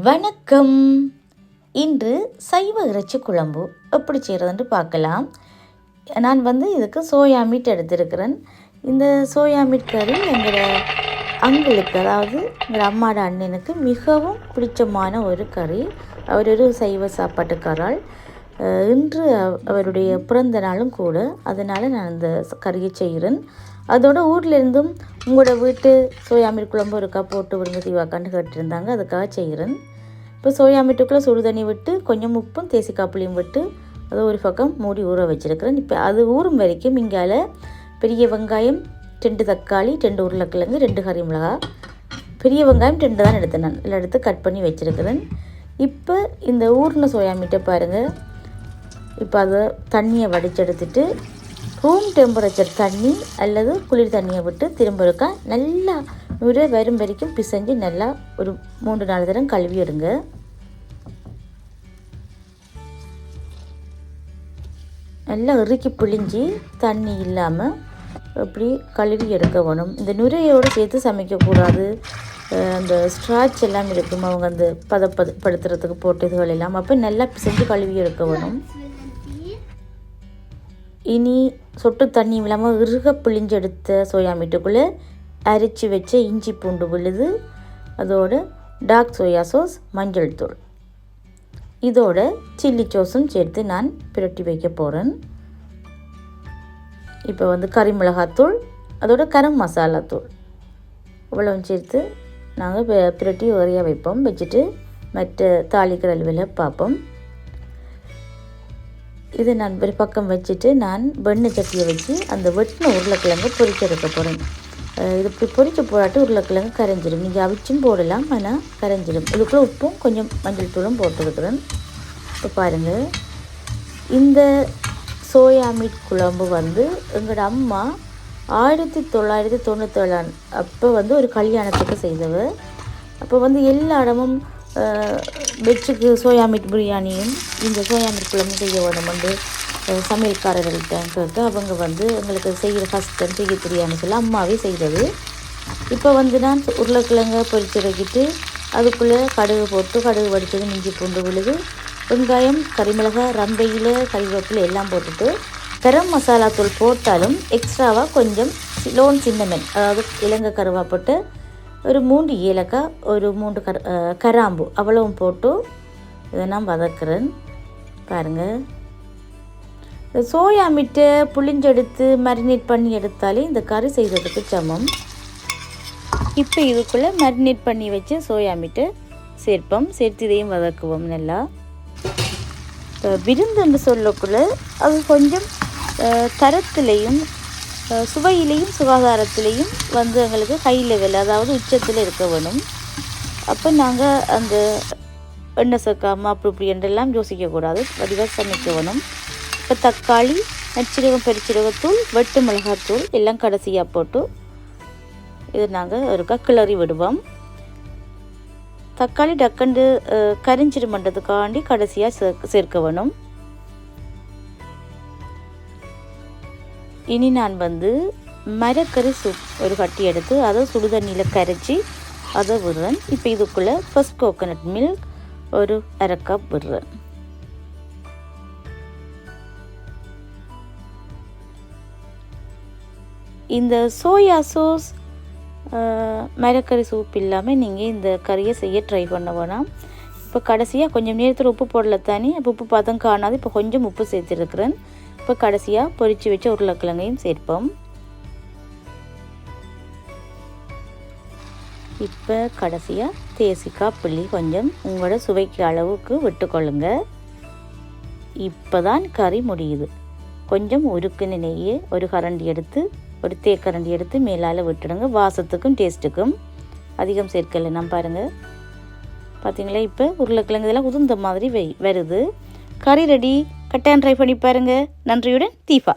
வணக்கம். இன்று சைவ இறைச்சி குழம்பு எப்படி செய்கிறதுன்னு பார்க்கலாம். நான் இதுக்கு சோயா மீட் எடுத்திருக்கிறேன். இந்த சோயா மீட் கறி எங்களோட அங்களுக்கு, அதாவது எங்கள் அம்மாவோட அண்ணனுக்கு மிகவும் பிடிச்சமான ஒரு கறி. அவர் ஒரு சைவ சாப்பாட்டுக்காரால். இன்று அவருடைய பிறந்த நாளும் கூட, அதனால் நான் இந்த கறியை செய்கிறேன். அதோட ஊர்லேருந்தும் உங்களோட வீட்டு சோயா மீட் குழம்பு ஒருக்கா போட்டு விடுங்க தீவாக்கான்னு கேட்டிருந்தாங்க, அதுக்காக செய்கிறேன். இப்போ சோயா மீட்டுக்குள்ளே சுடு தண்ணி விட்டு கொஞ்சம் உப்பும் தேசிக்காய் புளியும் விட்டு அதை ஒரு பக்கம் மூடி ஊற வச்சுருக்கிறேன். இப்போ அது ஊறும் வரைக்கும் இங்கால பெரிய வெங்காயம் 2 தக்காளி 2 உருளைக்கிழங்கு 2 கறி மிளகாய், பெரிய வெங்காயம் 2 தான் எடுத்தேன். நான் இல்லை எடுத்து கட் பண்ணி வச்சுருக்கிறேன். இப்போ இந்த ஊறின சோயா மீட்டை பாருங்கள். இப்போ அதை தண்ணியை வடிச்செடுத்துட்டு ரூம் டெம்பரேச்சர் தண்ணி அல்லது குளிர் தண்ணியை விட்டு திரும்ப இருக்கா நல்லா நுரை வரும் வரைக்கும் பிசைஞ்சு நல்லா ஒரு 3-4 தரம் கழுவி எடுங்க. நல்லா இறுக்கி பிழிஞ்சி தண்ணி இல்லாமல் அப்படி கழுவி எடுக்க வேணும். இந்த நுரையோடு சேர்த்து சமைக்கக்கூடாது. அந்த ஸ்ட்ராச் எல்லாம் இருக்கும், அவங்க அந்த பதப்படுத்துறதுக்கு போட்ட இதுகள் எல்லாம். அப்போ நல்லா பிசைஞ்சு கழுவி எடுக்க வேணும். இனி சொட்டு தண்ணி இல்லாமல் இறுக பிழிஞ்செடுத்த சோயா மீட்டுக்குள்ளே அரைச்சி வச்ச இஞ்சி பூண்டு விழுது, அதோட டார்க் சோயா சாஸ், மஞ்சள் தூள், இதோட சில்லி சாஸும் சேர்த்து நான் பிரட்டி வைக்க போகிறேன். இப்போ கறி மிளகாத்தூள், அதோட கரம் மசாலா தூள் இவ்வளவும் சேர்த்து நாங்கள் பிரட்டி உரையாக வைப்போம். வச்சுட்டு மற்ற தாளிக்கிற அளவில் பார்ப்போம். இது நான் ஒரு பக்கம் வச்சுட்டு நான் வெண்ணெய் சட்டியை வச்சு அந்த வெட்டின உருளைக்கிழங்கு பொரிச்செடுக்க போகிறேன். இது இப்படி பொரிச்சு போடாட்டி உருளைக்கிழங்கு கரைஞ்சிடும். நீங்கள் அவிச்சும் போடலாம், ஆனால் கரைஞ்சிடும். இதுக்குள்ளே உப்பும் கொஞ்சம் மஞ்சள் தூளும் போட்டுருக்குறேன். இப்போ பாருங்கள், இந்த சோயா மீட் குழம்பு எங்களோட அம்மா 1997 அப்போ ஒரு கல்யாணத்துக்கு செய்தவ. அப்போ எல்லா இடமும் வெஜ்ஜுக்கு சோயா மீட் பிரியாணியும் இந்த சோயா மீட் குழம்பு செய்ய வேணும் சமையல்காரர்கள்ட்ட கேட்க, அவங்க எங்களுக்கு செய்கிற ஃபஸ்ட் டைம் செய்ய தெரியாமல் சொல்ல அம்மாவே செய்தது. இப்போ நான் உருளைக்கிழங்க பொரிச்சிறக்கிட்டு அதுக்குள்ளே கடுகு போட்டு, கடுகு வடித்தது, இஞ்சி பூண்டு விழுது, வெங்காயம், கறிமிளகாய், ரம்பையில், கறிவேப்பிலை எல்லாம் போட்டுட்டு கரம் மசாலா தூள் போட்டாலும் எக்ஸ்ட்ராவாக கொஞ்சம் லோன் சின்னமென், அதாவது இலங்கை கருவா போட்டு ஒரு 3 ஏலக்காய், ஒரு 3 கராம்பு அவ்வளவும் போட்டு இதை நான் வதக்குறேன். பாருங்கள், இந்த சோயா மீட்டை புளிஞ்செடுத்து மேரினேட் பண்ணி எடுத்தாலே இந்த கறி செய்கிறதுக்கு சமம். இப்போ இதுக்குள்ளே மேரினேட் பண்ணி வச்சு சோயா மீட்டை சேர்ப்போம். சேர்த்து இதையும் வதக்குவோம் நல்லா. விருந்துன்னு சொல்லக்குள்ள அது கொஞ்சம் தரத்திலையும் சுவையிலையும் சுகாதாரத்திலையும் எங்களுக்கு ஹை லெவல், அதாவது உச்சத்தில் இருக்க வேணும். அப்போ நாங்கள் அந்த எண்ணெய் சேர்க்காமல் அப்படி என்றெல்லாம் யோசிக்கக்கூடாது, வடிவாக சமைக்க வேணும். இப்போ தக்காளி, நச்சீரகம், பெருச்சீரகத்தூள், வெட்டு மிளகாத்தூள் எல்லாம் கடைசியாக போட்டு இதை நாங்கள் ஒருக்கா கிளறி விடுவோம். தக்காளி டக்கண்டு கரிஞ்சிரு பண்ணுறதுக்காண்டி கடைசியாக சேர்க்க வேணும். இனி நான் மரக்கறி சூப் ஒரு கட்டி எடுத்து அதை சுடுதண்ணியில் கரைச்சி அதை விடுறேன். இப்போ இதுக்குள்ளே ஃபர்ஸ்ட் கோகோனட் மில்க் ஒரு 1/2 கப் விடுறேன். இந்த சோயா சாஸ் மரக்கறி சூப் இல்லாமல் நீங்கள் இந்த கறியை செய்ய ட்ரை பண்ண வேணாம். இப்போ கடைசியாக கொஞ்சம் நேரத்தில் உப்பு போடல தானே, அப்போ உப்பு பார்த்தம் காணாது. இப்போ கொஞ்சம் உப்பு சேர்த்துருக்குறேன். இப்போ கடைசியாக பொரித்து வச்ச உருளைக்கிழங்கையும் சேர்ப்போம். இப்போ கடைசியாக தேசிக்காய் புளி கொஞ்சம் உங்களோட சுவைக்கு அளவுக்கு விட்டுக்கொள்ளுங்க. இப்போ தான் கறி முடியுது. கொஞ்சம் உருக்குன நெய்யை ஒரு கரண்டி எடுத்து, ஒரு தேக்கரண்டி எடுத்து மேலால் விட்டுடுங்க. வாசத்துக்கும் டேஸ்ட்டுக்கும் அதிகம் சேர்க்கலை. நான் பாருங்கள், பார்த்தீங்களா? இப்போ உருளைக்கிழங்கு இதெல்லாம் உதிர்ந்த மாதிரி வருது. கறி ரெடி. கட்டாயம் ட்ரை பண்ணி பாருங்கள். நன்றியுடன் தீபா.